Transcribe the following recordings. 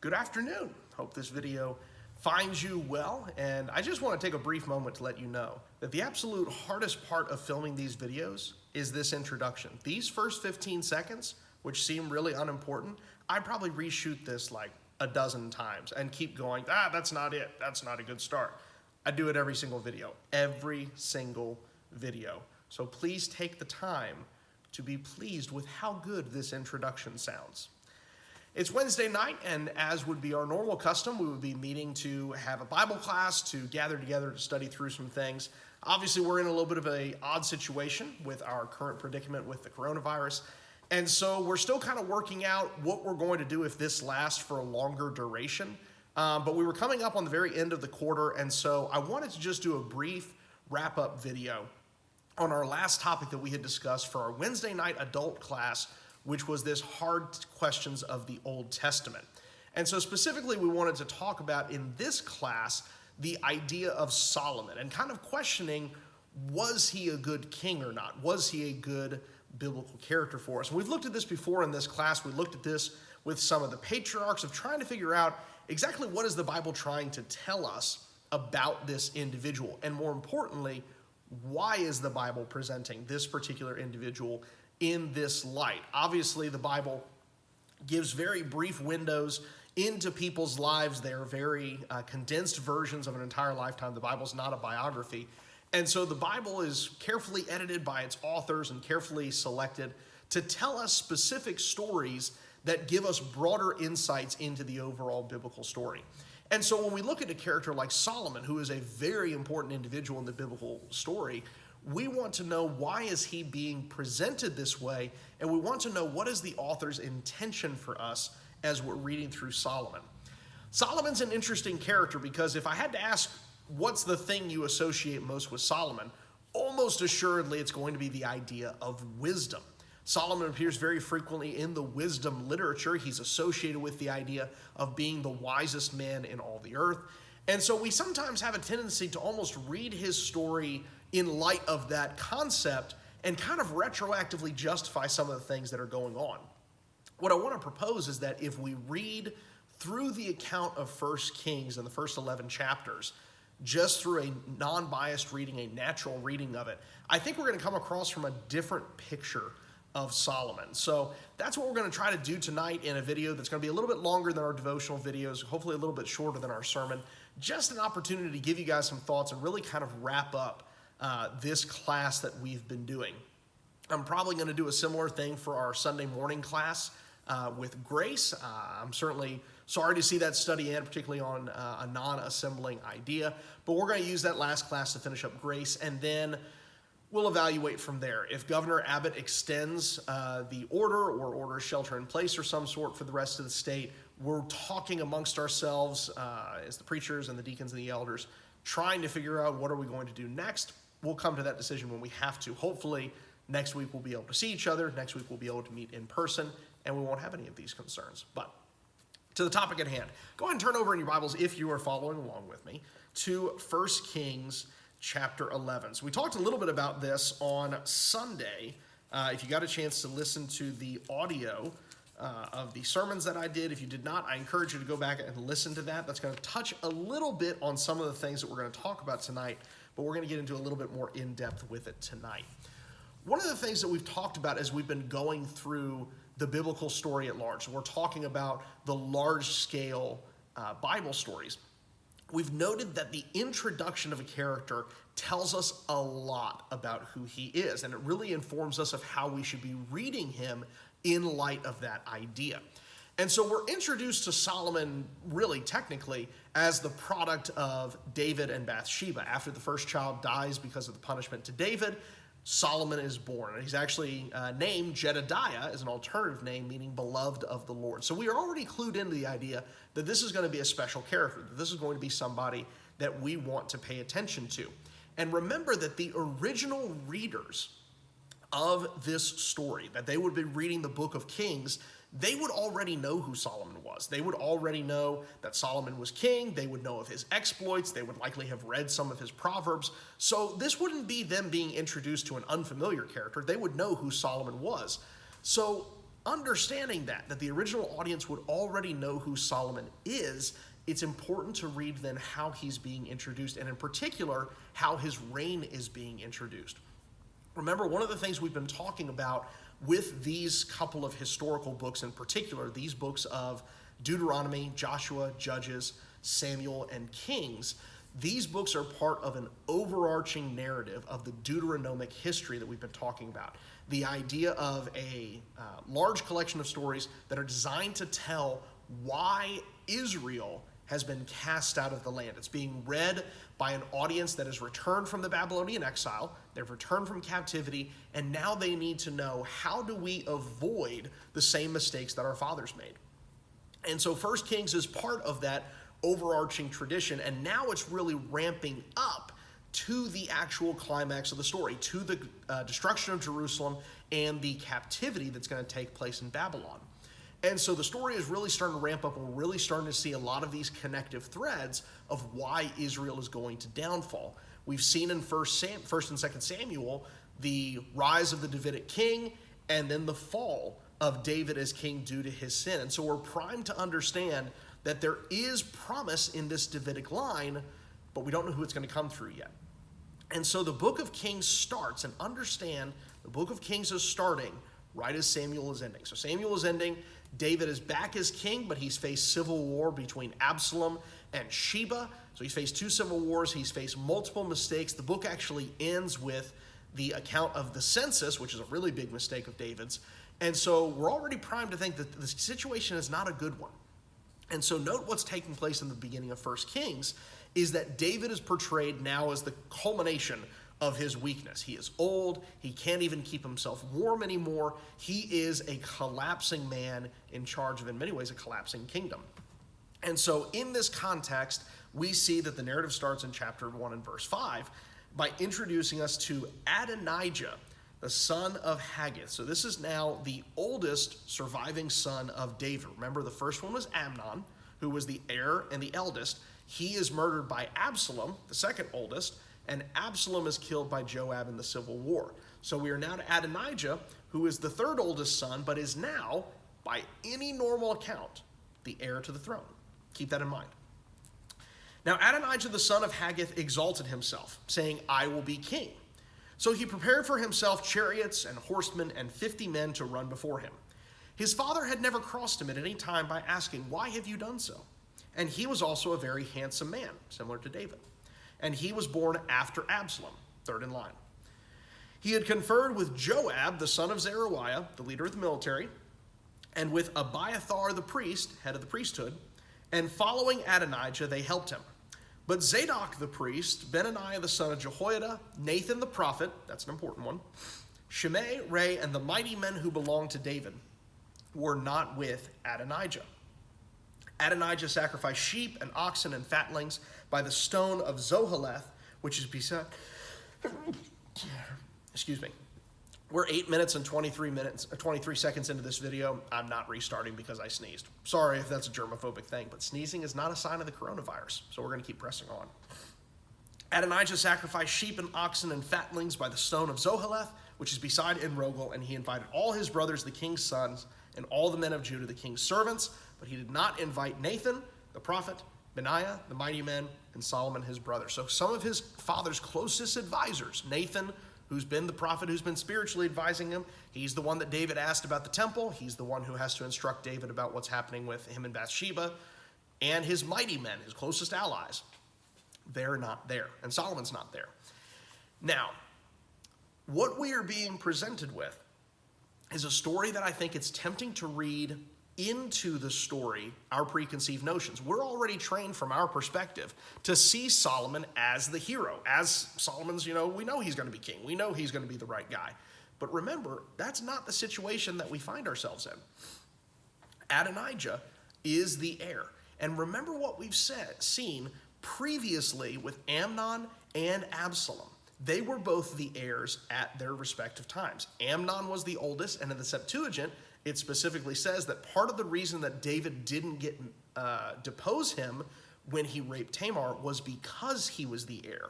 Good afternoon. Hope this video finds you well, and I just want to take a brief moment to let you know that the absolute hardest part of filming these videos is this introduction. These first 15 seconds, which seem really unimportant, I probably reshoot this like a dozen times and keep going, that's not it, that's not a good start. I do it every single video. So please take the time to be pleased with how good this introduction sounds. It's Wednesday night, and as would be our normal custom, we would be meeting to have a Bible class, to gather together to study through some things. Obviously, we're in a little bit of an odd situation with our current predicament with the coronavirus, and so we're still kind of working out what we're going to do if this lasts for a longer duration. But we were coming up on the very end of the quarter, and so I wanted to just do a brief wrap-up video on our last topic that we had discussed for our Wednesday night adult class, which was this hard questions of the Old Testament. And so specifically, we wanted to talk about in this class the idea of Solomon and kind of questioning, was he a good king or not? Was he a good biblical character for us? And we've looked at this before in this class. We looked at this with some of the patriarchs of trying to figure out exactly what is the Bible trying to tell us about this individual? And more importantly, why is the Bible presenting this particular individual in this light? Obviously, the Bible gives very brief windows into people's lives. They're very condensed versions of an entire lifetime. The Bible's not a biography. And so the Bible is carefully edited by its authors and carefully selected to tell us specific stories that give us broader insights into the overall biblical story. And so when we look at a character like Solomon, who is a very important individual in the biblical story, we want to know, why is he being presented this way? And we want to know, what is the author's intention for us as we're reading through Solomon. Solomon's an interesting character because if I had to ask, what's the thing you associate most with Solomon? Almost assuredly, it's going to be the idea of wisdom. Solomon appears very frequently in the wisdom literature. He's associated with the idea of being the wisest man in all the earth. And so we sometimes have a tendency to almost read his story in light of that concept and kind of retroactively justify some of the things that are going on. What I want to propose is that if we read through the account of 1 Kings in the first 11 chapters, just through a non-biased reading, a natural reading of it, I think we're going to come across from a different picture of Solomon. So that's what we're going to try to do tonight in a video that's going to be a little bit longer than our devotional videos, hopefully a little bit shorter than our sermon. Just an opportunity to give you guys some thoughts and really kind of wrap up this class that we've been doing. I'm probably going to do a similar thing for our Sunday morning class with Grace. I'm certainly sorry to see that study end, particularly on a non-assembling idea, but we're going to use that last class to finish up Grace, and then we'll evaluate from there. If Governor Abbott extends the order or orders shelter in place or some sort for the rest of the state, we're talking amongst ourselves as the preachers and the deacons and the elders, trying to figure out what are we going to do next. We'll come to that decision when we have to. Hopefully, next week we'll be able to see each other. Next week we'll be able to meet in person, and we won't have any of these concerns. But to the topic at hand, go ahead and turn over in your Bibles, if you are following along with me, to 1 Kings chapter 11. So we talked a little bit about this on Sunday. If you got a chance to listen to the audio of the sermons that I did, if you did not, I encourage you to go back and listen to that. That's going to touch a little bit on some of the things that we're going to talk about tonight, but we're going to get into a little bit more in-depth with it tonight. One of the things that we've talked about as we've been going through the biblical story at large, we're talking about the large-scale Bible stories. We've noted that the introduction of a character tells us a lot about who he is, and it really informs us of how we should be reading him in light of that idea. And so we're introduced to Solomon, really technically, as the product of David and Bathsheba. After the first child dies because of the punishment to David, Solomon is born. And he's actually named Jedediah as an alternative name, meaning beloved of the Lord. So we are already clued into the idea that this is going to be a special character, that this is going to be somebody that we want to pay attention to. And remember that the original readers of this story, that they would be reading the book of Kings, they would already know who Solomon was. They would already know that Solomon was king. They would know of his exploits. They would likely have read some of his proverbs. So this wouldn't be them being introduced to an unfamiliar character. They would know who Solomon was. So understanding that the original audience would already know who Solomon is, it's important to read then how he's being introduced, and in particular, how his reign is being introduced. Remember, one of the things we've been talking about with these couple of historical books in particular, these books of Deuteronomy, Joshua, Judges, Samuel, and Kings, these books are part of an overarching narrative of the Deuteronomic history that we've been talking about. The idea of a large collection of stories that are designed to tell why Israel has been cast out of the land. It's being read by an audience that has returned from the Babylonian exile, they've returned from captivity, and now they need to know, how do we avoid the same mistakes that our fathers made? And so 1 Kings is part of that overarching tradition, and now it's really ramping up to the actual climax of the story, to the destruction of Jerusalem and the captivity that's going to take place in Babylon. And so the story is really starting to ramp up, and we're really starting to see a lot of these connective threads of why Israel is going to downfall. We've seen in 1st and 2nd Samuel the rise of the Davidic king, and then the fall of David as king due to his sin. And so we're primed to understand that there is promise in this Davidic line, but we don't know who it's going to come through yet. And so the book of Kings starts, and understand the book of Kings is starting right as Samuel is ending. So Samuel is ending, David is back as king, but he's faced civil war between Absalom and Sheba. So he's faced 2 civil wars, he's faced multiple mistakes. The book actually ends with the account of the census, which is a really big mistake of David's. And so we're already primed to think that the situation is not a good one. And so note what's taking place in the beginning of 1 Kings is that David is portrayed now as the culmination of his weakness. He is old. He can't even keep himself warm anymore. He is a collapsing man in charge of, in many ways, a collapsing kingdom. And so in this context, we see that the narrative starts in chapter 1 and verse 5 by introducing us to Adonijah, the son of Haggith. So this is now the oldest surviving son of David. Remember, the first one was Amnon, who was the heir and the eldest. He is murdered by Absalom, the second oldest, and Absalom is killed by Joab in the civil war. So we are now to Adonijah, who is the third oldest son, but is now, by any normal account, the heir to the throne. Keep that in mind. Now Adonijah, the son of Haggith, exalted himself, saying, "I will be king." So he prepared for himself chariots and horsemen and 50 men to run before him. His father had never crossed him at any time by asking, "Why have you done so?" And he was also a very handsome man, similar to David. And he was born after Absalom, third in line. He had conferred with Joab, the son of Zeruiah, the leader of the military, and with Abiathar the priest, head of the priesthood, and following Adonijah, they helped him. But Zadok the priest, Benaniah the son of Jehoiada, Nathan the prophet, that's an important one, Shimei, Ray, and the mighty men who belonged to David were not with Adonijah. Adonijah sacrificed sheep and oxen and fatlings by the stone of Zoheleth, which is beside, excuse me. We're 8 minutes and 23 seconds into this video. I'm not restarting because I sneezed. Sorry if that's a germophobic thing, but sneezing is not a sign of the coronavirus, so we're going to keep pressing on. Adonijah sacrificed sheep and oxen and fatlings by the stone of Zoheleth, which is beside Enrogel, and he invited all his brothers, the king's sons, and all the men of Judah, the king's servants, but he did not invite Nathan, the prophet, Benaiah, the mighty men, and Solomon, his brother. So some of his father's closest advisors, Nathan, who's been the prophet who's been spiritually advising him. He's the one that David asked about the temple. He's the one who has to instruct David about what's happening with him and Bathsheba. And his mighty men, his closest allies, they're not there. And Solomon's not there. Now, what we are being presented with is a story that I think it's tempting to read into the story our preconceived notions. We're already trained from our perspective to see Solomon as the hero, as Solomon's, we know he's going to be king. We know he's going to be the right guy. But remember, that's not the situation that we find ourselves in. Adonijah is the heir. And remember what we've seen previously with Amnon and Absalom. They were both the heirs at their respective times. Amnon was the oldest, and in the Septuagint, it specifically says that part of the reason that David didn't depose him when he raped Tamar was because he was the heir.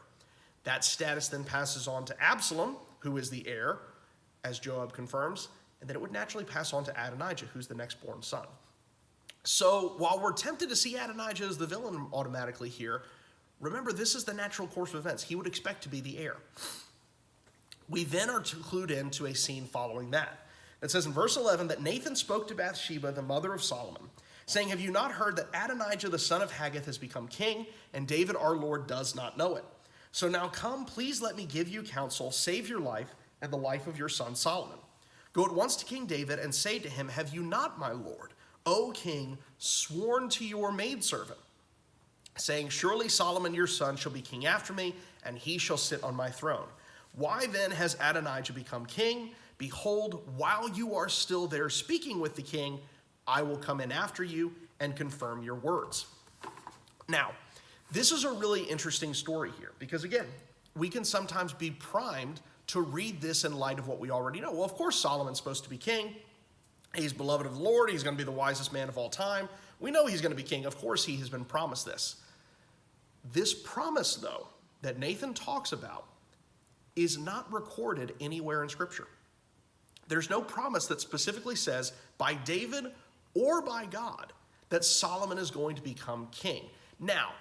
That status then passes on to Absalom, who is the heir, as Joab confirms, and then it would naturally pass on to Adonijah, who's the next born son. So while we're tempted to see Adonijah as the villain automatically here, remember this is the natural course of events. He would expect to be the heir. We then are clued into a scene following that. It says in verse 11 that Nathan spoke to Bathsheba, the mother of Solomon, saying, "Have you not heard that Adonijah the son of Haggith has become king, and David our Lord does not know it? So now come, please let me give you counsel, save your life and the life of your son Solomon. Go at once to King David and say to him, have you not, my lord, O king, sworn to your maidservant, saying, surely Solomon your son shall be king after me, and he shall sit on my throne. Why then has Adonijah become king? Behold, while you are still there speaking with the king, I will come in after you and confirm your words." Now, this is a really interesting story here, because again, we can sometimes be primed to read this in light of what we already know. Well, of course, Solomon's supposed to be king. He's beloved of the Lord. He's going to be the wisest man of all time. We know he's going to be king. Of course, he has been promised this. This promise, though, that Nathan talks about is not recorded anywhere in Scripture. There's no promise that specifically says by David or by God that Solomon is going to become king. Now,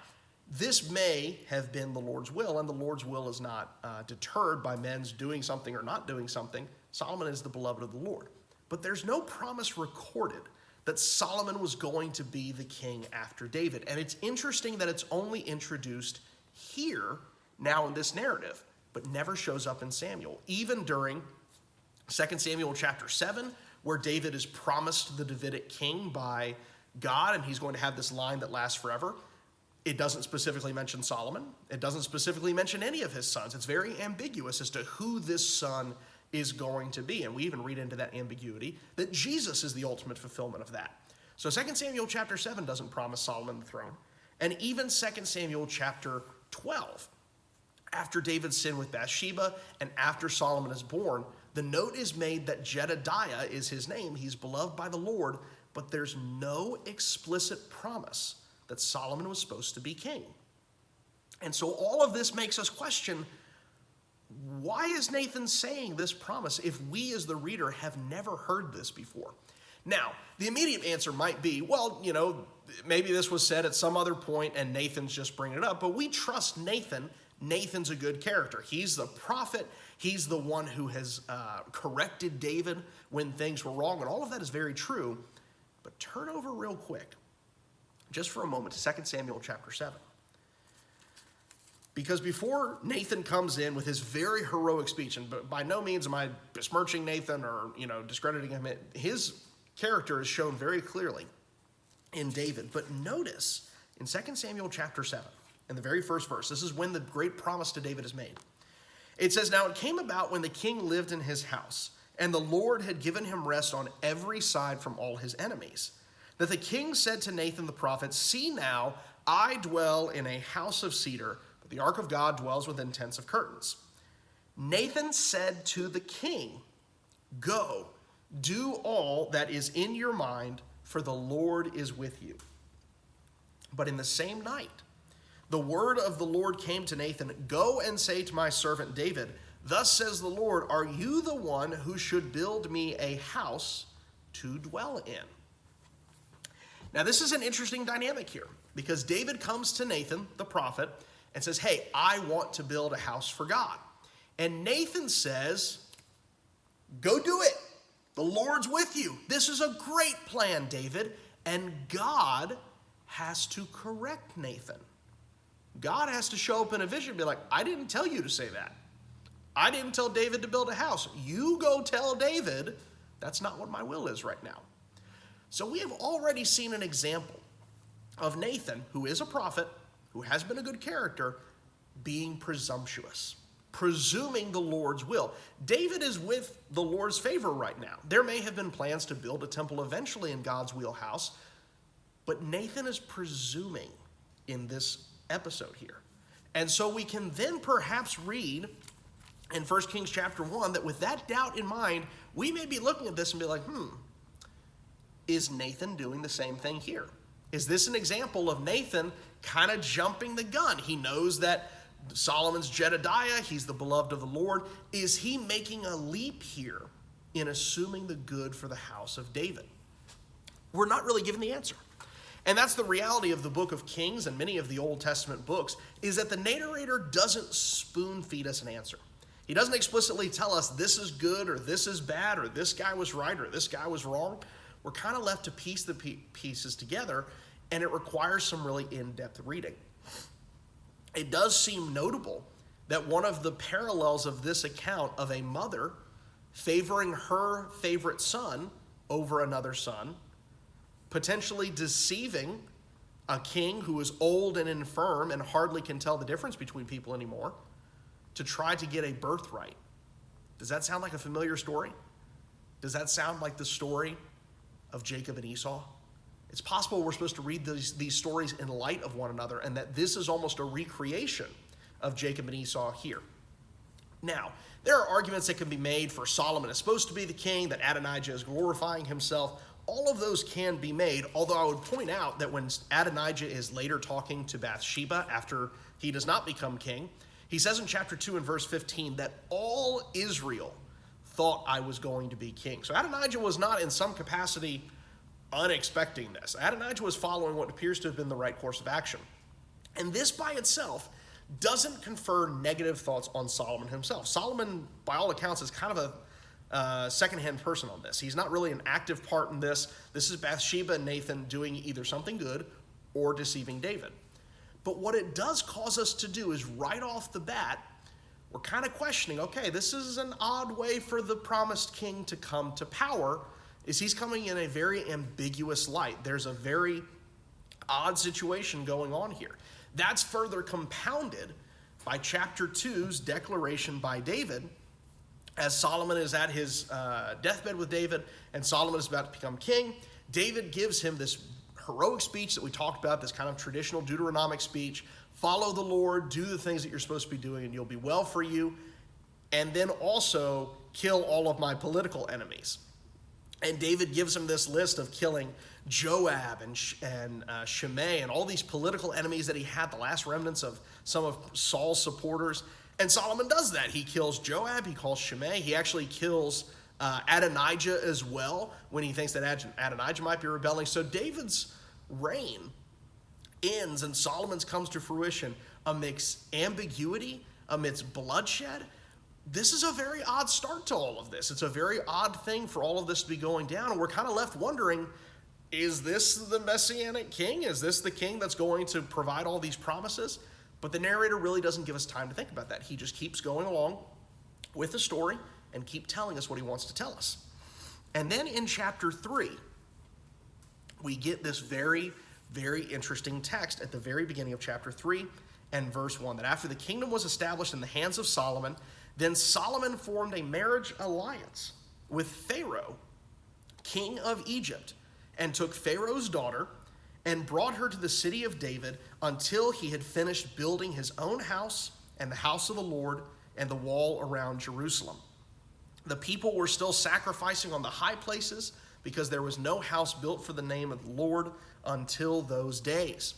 this may have been the Lord's will, and the Lord's will is not deterred by men's doing something or not doing something. Solomon is the beloved of the Lord. But there's no promise recorded that Solomon was going to be the king after David. And it's interesting that it's only introduced here, now in this narrative, but never shows up in Samuel. Even during 2 Samuel chapter 7, where David is promised the Davidic king by God, and he's going to have this line that lasts forever. It doesn't specifically mention Solomon. It doesn't specifically mention any of his sons. It's very ambiguous as to who this son is going to be. And we even read into that ambiguity that Jesus is the ultimate fulfillment of that. So 2 Samuel chapter 7 doesn't promise Solomon the throne. And even 2 Samuel chapter 12, after David's sin with Bathsheba and after Solomon is born, the note is made that Jedediah is his name. He's beloved by the Lord, but there's no explicit promise that Solomon was supposed to be king. And so all of this makes us question, why is Nathan saying this promise if we as the reader have never heard this before? Now, the immediate answer might be, well, maybe this was said at some other point and Nathan's just bringing it up, but we trust Nathan. Nathan's a good character. He's the prophet. He's the one who has corrected David when things were wrong, and all of that is very true. But turn over real quick, just for a moment, to 2 Samuel chapter 7. Because before Nathan comes in with his very heroic speech, and by no means am I besmirching Nathan or discrediting him, his character is shown very clearly in David. But notice in 2 Samuel chapter 7, in the very first verse, this is when the great promise to David is made. It says, "Now it came about when the king lived in his house, and the Lord had given him rest on every side from all his enemies, that the king said to Nathan the prophet, see now, I dwell in a house of cedar, but the ark of God dwells within tents of curtains. Nathan said to the king, go, do all that is in your mind, for the Lord is with you. But in the same night, the word of the Lord came to Nathan, go and say to my servant David, thus says the Lord, are you the one who should build me a house to dwell in?" Now, this is an interesting dynamic here, because David comes to Nathan, the prophet, and says, hey, I want to build a house for God. And Nathan says, go do it. The Lord's with you. This is a great plan, David. And God has to correct Nathan. God has to show up in a vision and be like, I didn't tell you to say that. I didn't tell David to build a house. You go tell David that's not what my will is right now. So we have already seen an example of Nathan, who is a prophet, who has been a good character, being presumptuous, presuming the Lord's will. David is with the Lord's favor right now. There may have been plans to build a temple eventually in God's wheelhouse, but Nathan is presuming in this episode here. And so we can then perhaps read in 1 Kings chapter 1 that with that doubt in mind, we may be looking at this and be like, is Nathan doing the same thing here? Is this an example of Nathan kind of jumping the gun? He knows that Solomon's Jedediah, he's the beloved of the Lord. Is he making a leap here in assuming the good for the house of David? We're not really given the answer. And that's the reality of the book of Kings and many of the Old Testament books, is that the narrator doesn't spoon feed us an answer. He doesn't explicitly tell us this is good or this is bad or this guy was right or this guy was wrong. We're kind of left to piece the pieces together, and it requires some really in-depth reading. It does seem notable that one of the parallels of this account of a mother favoring her favorite son over another son, potentially deceiving a king who is old and infirm and hardly can tell the difference between people anymore, to try to get a birthright. Does that sound like a familiar story? Does that sound like the story of Jacob and Esau? It's possible we're supposed to read these stories in light of one another, and that this is almost a recreation of Jacob and Esau here. Now, there are arguments that can be made for Solomon is supposed to be the king, that Adonijah is glorifying himself. All of those can be made, although I would point out that when Adonijah is later talking to Bathsheba after he does not become king, he says in chapter 2 and verse 15 that all Israel thought I was going to be king. So Adonijah was not in some capacity unexpecting this. Adonijah was following what appears to have been the right course of action. And this by itself doesn't confer negative thoughts on Solomon himself. Solomon, by all accounts, is kind of a second-hand person on this. He's not really an active part in this. This is Bathsheba and Nathan doing either something good or deceiving David. But what it does cause us to do is right off the bat, we're kind of questioning, okay, this is an odd way for the promised king to come to power, is he's coming in a very ambiguous light. There's a very odd situation going on here. That's further compounded by chapter 2's declaration by David, as Solomon is at his deathbed with David, and Solomon is about to become king. David gives him this heroic speech that we talked about, this kind of traditional Deuteronomic speech. Follow the Lord, do the things that you're supposed to be doing, and you'll be well for you. And then also kill all of my political enemies. And David gives him this list of killing Joab and Shimei and all these political enemies that he had, the last remnants of some of Saul's supporters. And Solomon does that. He kills Joab, he calls Shimei, he actually kills Adonijah as well when he thinks that Adonijah might be rebelling. So David's reign ends and Solomon's comes to fruition amidst ambiguity, amidst bloodshed. This is a very odd start to all of this. It's a very odd thing for all of this to be going down, and we're kind of left wondering, is this the Messianic king? Is this the king that's going to provide all these promises? But the narrator really doesn't give us time to think about that. He just keeps going along with the story and keep telling us what he wants to tell us. And then in chapter 3, we get this very, very interesting text at the very beginning of chapter 3 and verse 1, that after the kingdom was established in the hands of Solomon, then Solomon formed a marriage alliance with Pharaoh, king of Egypt, and took Pharaoh's daughter and brought her to the city of David until he had finished building his own house and the house of the Lord and the wall around Jerusalem. The people were still sacrificing on the high places because there was no house built for the name of the Lord until those days.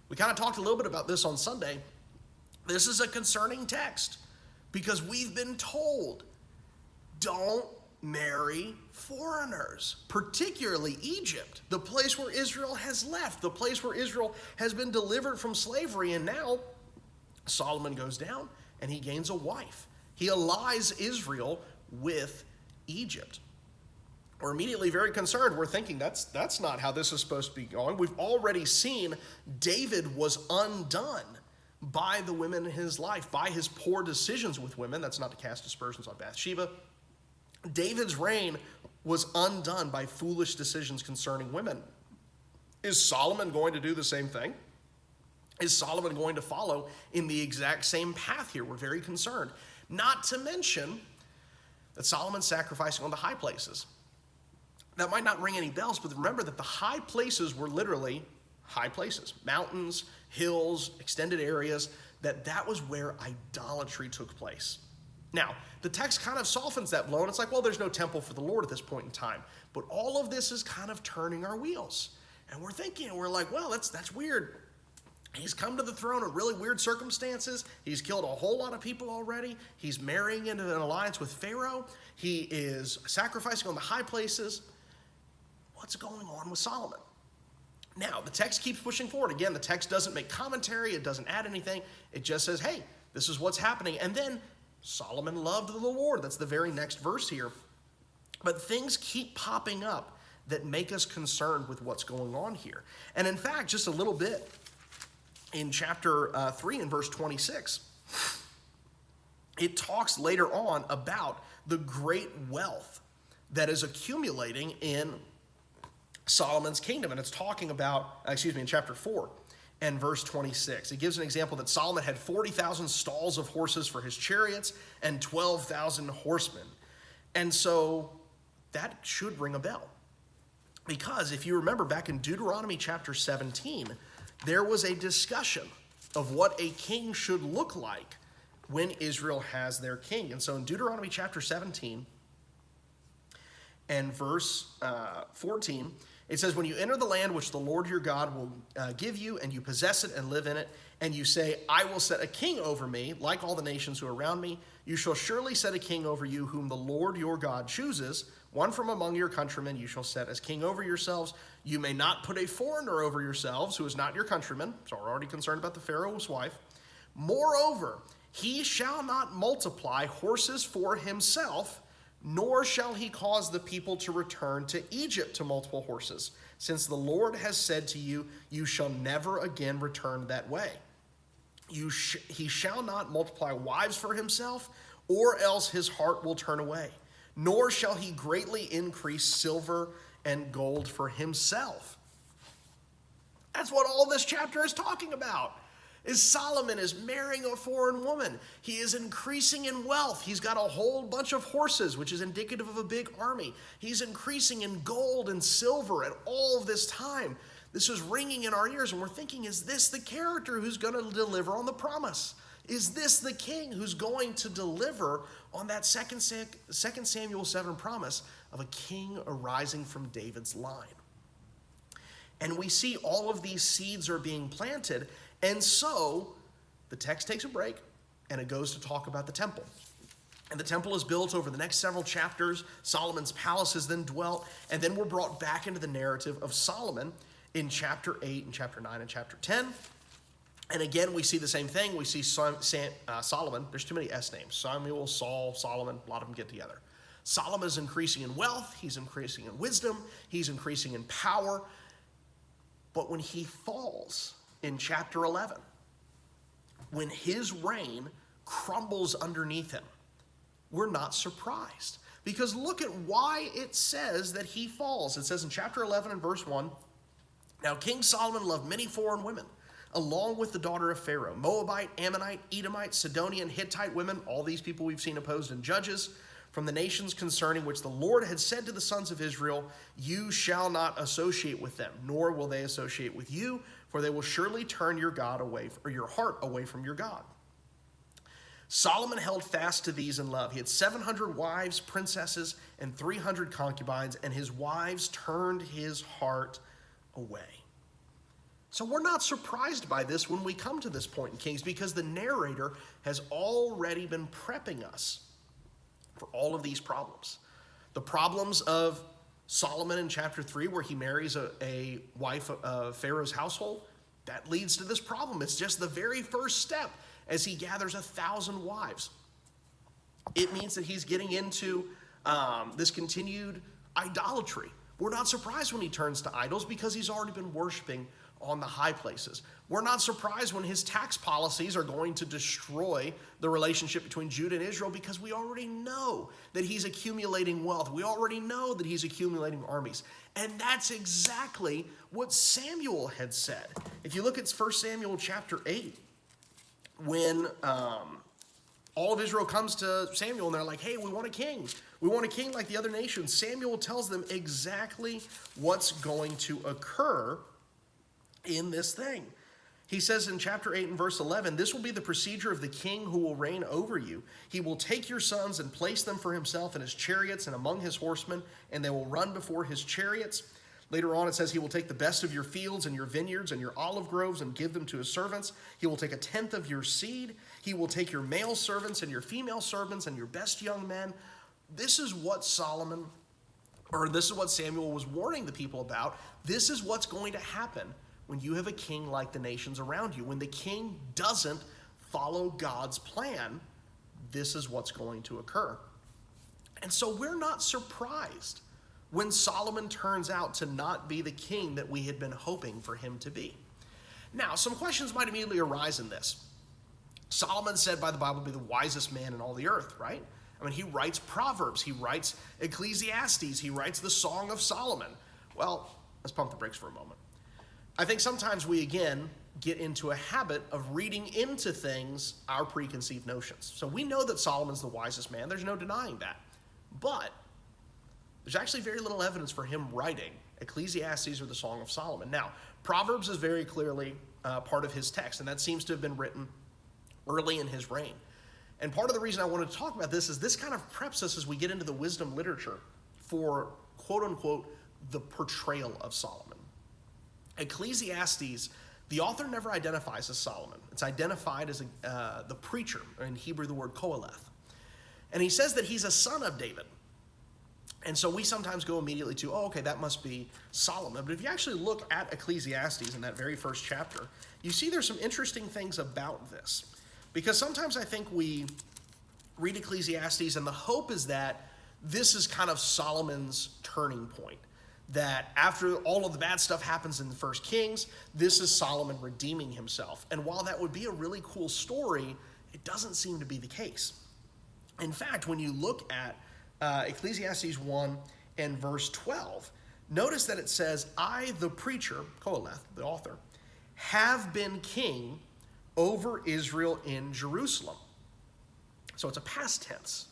We kind of talked a little bit about this on Sunday. This is a concerning text because we've been told, don't marry foreigners, particularly Egypt, the place where Israel has left, the place where Israel has been delivered from slavery. And now Solomon goes down and he gains a wife. He allies Israel with Egypt. We're immediately very concerned. We're thinking that's not how this is supposed to be going. We've already seen David was undone by the women in his life, by his poor decisions with women. That's not to cast aspersions on Bathsheba. David's reign was undone by foolish decisions concerning women. Is Solomon going to do the same thing? Is Solomon going to follow in the exact same path here? We're very concerned. Not to mention that Solomon's sacrificing on the high places. That might not ring any bells, but remember that the high places were literally high places. Mountains, hills, extended areas, that was where idolatry took place. Now, the text kind of softens that blow, and it's like, well, there's no temple for the Lord at this point in time. But all of this is kind of turning our wheels. And we're thinking, and we're like, well, that's weird. He's come to the throne in really weird circumstances. He's killed a whole lot of people already. He's marrying into an alliance with Pharaoh. He is sacrificing on the high places. What's going on with Solomon? Now, the text keeps pushing forward. Again, the text doesn't make commentary. It doesn't add anything. It just says, hey, this is what's happening. And then Solomon loved the Lord. That's the very next verse here. But things keep popping up that make us concerned with what's going on here. And in fact, just a little bit, in chapter 3 and verse 26, it talks later on about the great wealth that is accumulating in Solomon's kingdom. And it's talking about, in chapter 4 and verse 26. It gives an example that Solomon had 40,000 stalls of horses for his chariots and 12,000 horsemen. And so that should ring a bell. Because if you remember back in Deuteronomy chapter 17, there was a discussion of what a king should look like when Israel has their king. And so in Deuteronomy chapter 17 and verse 14, it says, when you enter the land which the Lord your God will give you, and you possess it and live in it, and you say, I will set a king over me, like all the nations who are around me, you shall surely set a king over you, whom the Lord your God chooses, one from among your countrymen you shall set as king over yourselves. You may not put a foreigner over yourselves, who is not your countryman. So we're already concerned about the Pharaoh's wife. Moreover, he shall not multiply horses for himself, nor shall he cause the people to return to Egypt to multiple horses, since the Lord has said to you, you shall never again return that way. He shall not multiply wives for himself, or else his heart will turn away. Nor shall he greatly increase silver and gold for himself. That's what all this chapter is talking about. Is Solomon is marrying a foreign woman. He is increasing in wealth. He's got a whole bunch of horses, which is indicative of a big army. He's increasing in gold and silver, and all of this time, this is ringing in our ears, and we're thinking, is this the character who's going to deliver on the promise? Is this the king who's going to deliver on that 2 Samuel 7 promise of a king arising from David's line? And we see all of these seeds are being planted, and so the text takes a break, and it goes to talk about the temple. And the temple is built over the next several chapters. Solomon's palace is then dwelt, and then we're brought back into the narrative of Solomon in chapter 8 and chapter 9 and chapter 10. And again, we see the same thing. We see Solomon. There's too many S names. Samuel, Saul, Solomon, a lot of them get together. Solomon is increasing in wealth. He's increasing in wisdom. He's increasing in power. But when he falls in chapter 11, when his reign crumbles underneath him, we're not surprised. Because look at why it says that he falls. It says in chapter 11 and verse 1, now King Solomon loved many foreign women, along with the daughter of Pharaoh, Moabite, Ammonite, Edomite, Sidonian, Hittite women, all these people we've seen opposed in Judges, from the nations concerning which the Lord had said to the sons of Israel, you shall not associate with them, nor will they associate with you, for they will surely turn your God away, or your heart away from your God. Solomon held fast to these in love. He had 700 wives, princesses, and 300 concubines, and his wives turned his heart away. So we're not surprised by this when we come to this point in Kings, because the narrator has already been prepping us for all of these problems. The problems of Solomon in chapter 3, where he marries a wife of Pharaoh's household, that leads to this problem. It's just the very first step as he gathers 1,000 wives. It means that he's getting into this continued idolatry. We're not surprised when he turns to idols because he's already been worshiping on the high places. We're not surprised when his tax policies are going to destroy the relationship between Judah and Israel, because we already know that he's accumulating wealth. We already know that he's accumulating armies. And that's exactly what Samuel had said. If you look at 1 Samuel chapter 8, when all of Israel comes to Samuel and they're like, hey, we want a king. We want a king like the other nations. Samuel tells them exactly what's going to occur in this thing. He says in chapter 8 and verse 11, this will be the procedure of the king who will reign over you. He will take your sons and place them for himself in his chariots and among his horsemen, and they will run before his chariots. Later on, it says he will take the best of your fields and your vineyards and your olive groves and give them to his servants. He will take a tenth of your seed. He will take your male servants and your female servants and your best young men. This is what Samuel was warning the people about. This is what's going to happen when you have a king like the nations around you. When the king doesn't follow God's plan, this is what's going to occur. And so we're not surprised when Solomon turns out to not be the king that we had been hoping for him to be. Now, some questions might immediately arise in this. Solomon said by the Bible to be the wisest man in all the earth, right? I mean, he writes Proverbs, he writes Ecclesiastes, he writes the Song of Solomon. Well, let's pump the brakes for a moment. I think sometimes we, again, get into a habit of reading into things our preconceived notions. So we know that Solomon's the wisest man. There's no denying that. But there's actually very little evidence for him writing Ecclesiastes or the Song of Solomon. Now, Proverbs is very clearly part of his text, and that seems to have been written early in his reign. And part of the reason I wanted to talk about this is this kind of preps us as we get into the wisdom literature for, quote-unquote, the portrayal of Solomon. Ecclesiastes, the author never identifies as Solomon. It's identified as the preacher, or in Hebrew the word Koheleth. And he says that he's a son of David. And so we sometimes go immediately to, oh, okay, that must be Solomon. But if you actually look at Ecclesiastes in that very first chapter, you see there's some interesting things about this. Because sometimes I think we read Ecclesiastes and the hope is that this is kind of Solomon's turning point. That after all of the bad stuff happens in the First Kings, this is Solomon redeeming himself. And while that would be a really cool story, it doesn't seem to be the case. In fact, when you look at Ecclesiastes 1 and verse 12, notice that it says, I, the preacher, Koheleth, the author, have been king over Israel in Jerusalem. So it's a past tense.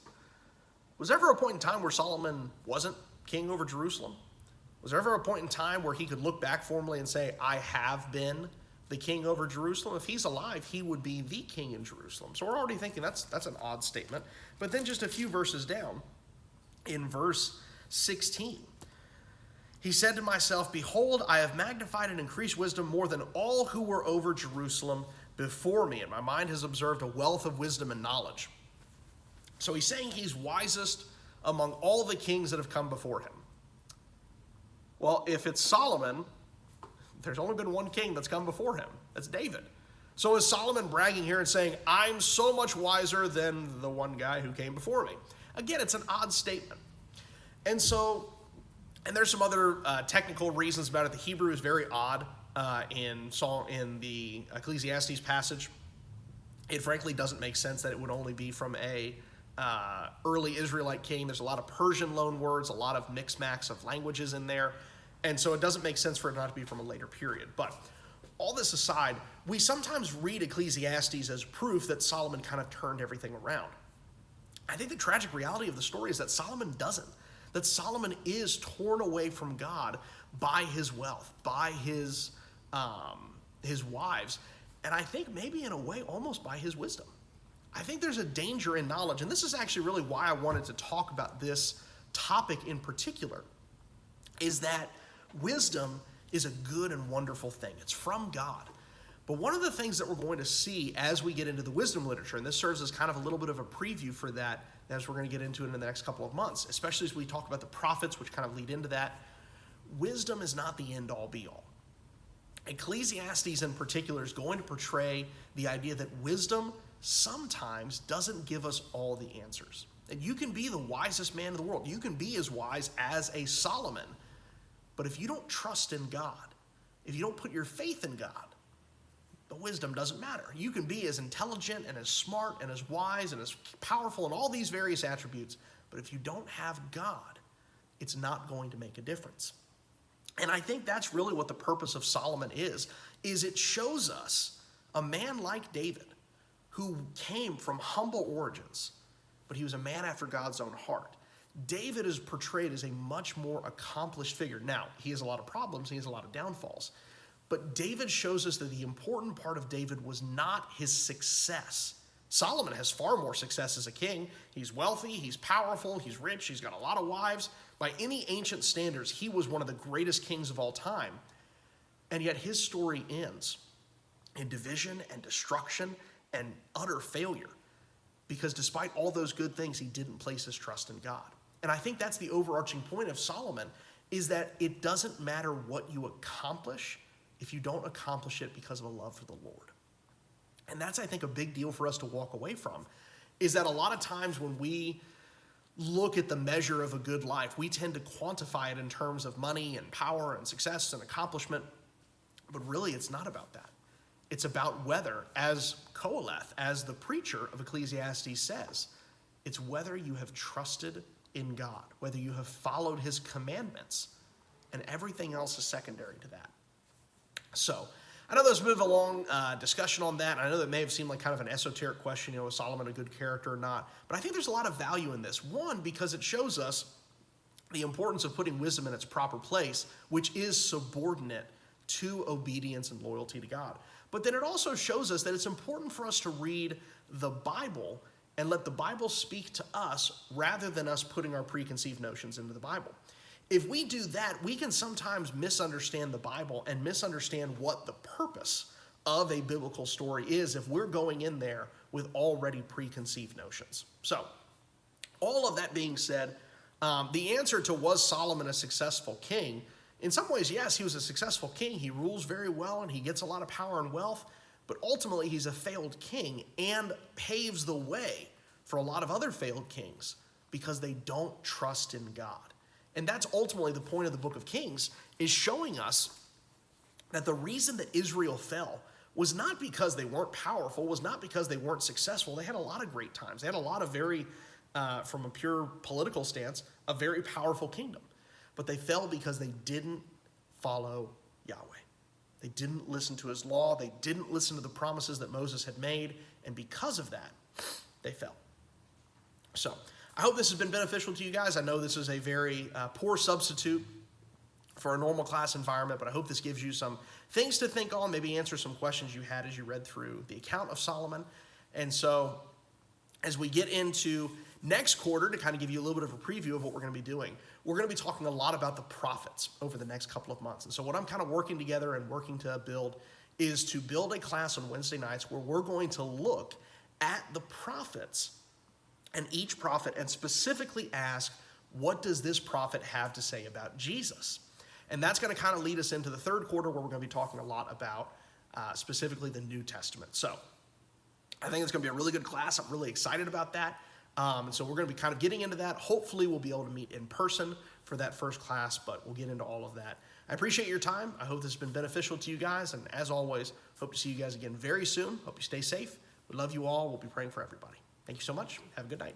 Was there ever a point in time where Solomon wasn't king over Jerusalem? Was there ever a point in time where he could look back formally and say, I have been the king over Jerusalem? If he's alive, he would be the king in Jerusalem. So we're already thinking that's an odd statement. But then just a few verses down, in verse 16, he said to myself, behold, I have magnified and increased wisdom more than all who were over Jerusalem before me, and my mind has observed a wealth of wisdom and knowledge. So he's saying he's wisest among all the kings that have come before him. Well, if it's Solomon, there's only been one king that's come before him. That's David. So is Solomon bragging here and saying, I'm so much wiser than the one guy who came before me? Again, it's an odd statement. And there's some other technical reasons about it. The Hebrew is very odd in the Ecclesiastes passage. It frankly doesn't make sense that it would only be from a early Israelite king. There's a lot of Persian loan words, a lot of mix-max of languages in there. And so it doesn't make sense for it not to be from a later period. But all this aside, we sometimes read Ecclesiastes as proof that Solomon kind of turned everything around. I think the tragic reality of the story is that Solomon doesn't. That Solomon is torn away from God by his wealth, by his wives, and I think maybe in a way almost by his wisdom. I think there's a danger in knowledge, and this is actually really why I wanted to talk about this topic in particular, is that wisdom is a good and wonderful thing. It's from God. But one of the things that we're going to see as we get into the wisdom literature, and this serves as kind of a little bit of a preview for that as we're going to get into it in the next couple of months, especially as we talk about the prophets, which kind of lead into that, wisdom is not the end-all be-all. Ecclesiastes in particular is going to portray the idea that wisdom sometimes doesn't give us all the answers. And you can be the wisest man in the world. You can be as wise as a Solomon. But if you don't trust in God, if you don't put your faith in God, the wisdom doesn't matter. You can be as intelligent and as smart and as wise and as powerful in all these various attributes, but if you don't have God, it's not going to make a difference. And I think that's really what the purpose of Solomon is it shows us a man like David who came from humble origins, but he was a man after God's own heart. David is portrayed as a much more accomplished figure. Now, he has a lot of problems, he has a lot of downfalls, but David shows us that the important part of David was not his success Solomon has far more success as a king. He's wealthy, he's powerful, he's rich, he's got a lot of wives. By any ancient standards, he was one of the greatest kings of all time. And yet his story ends in division and destruction and utter failure. Because despite all those good things, he didn't place his trust in God. And I think that's the overarching point of Solomon, is that it doesn't matter what you accomplish if you don't accomplish it because of a love for the Lord. And that's, I think, a big deal for us to walk away from, is that a lot of times when we look at the measure of a good life, we tend to quantify it in terms of money and power and success and accomplishment. But really, it's not about that. It's about whether, as Koheleth, as the preacher of Ecclesiastes says, it's whether you have trusted in God, whether you have followed his commandments, and everything else is secondary to that. So, I know there's moved along discussion on that. I know that may have seemed like kind of an esoteric question, is Solomon a good character or not? But I think there's a lot of value in this. One, because it shows us the importance of putting wisdom in its proper place, which is subordinate to obedience and loyalty to God. But then it also shows us that it's important for us to read the Bible and let the Bible speak to us rather than us putting our preconceived notions into the Bible. If we do that, we can sometimes misunderstand the Bible and misunderstand what the purpose of a biblical story is if we're going in there with already preconceived notions. So, all of that being said, the answer to was Solomon a successful king? In some ways, yes, he was a successful king. He rules very well and he gets a lot of power and wealth, but ultimately he's a failed king and paves the way for a lot of other failed kings because they don't trust in God. And that's ultimately the point of the book of Kings, is showing us that the reason that Israel fell was not because they weren't powerful, was not because they weren't successful. They had a lot of great times. They had a lot of very, from a pure political stance, a very powerful kingdom. But they fell because they didn't follow Yahweh. They didn't listen to his law. They didn't listen to the promises that Moses had made. And because of that, they fell. So, I hope this has been beneficial to you guys. I know this is a very poor substitute for a normal class environment, but I hope this gives you some things to think on, maybe answer some questions you had as you read through the account of Solomon. And so as we get into next quarter, to kind of give you a little bit of a preview of what we're going to be doing, we're going to be talking a lot about the prophets over the next couple of months. And so what I'm kind of working together and working to build is to build a class on Wednesday nights where we're going to look at the prophets and each prophet and specifically ask, what does this prophet have to say about Jesus? And that's going to kind of lead us into the third quarter where we're going to be talking a lot about specifically the New Testament. So I think it's going to be a really good class. I'm really excited about that. And so we're going to be kind of getting into that. Hopefully we'll be able to meet in person for that first class, but we'll get into all of that. I appreciate your time. I hope this has been beneficial to you guys. And as always, hope to see you guys again very soon. Hope you stay safe. We love you all. We'll be praying for everybody. Thank you so much. Have a good night.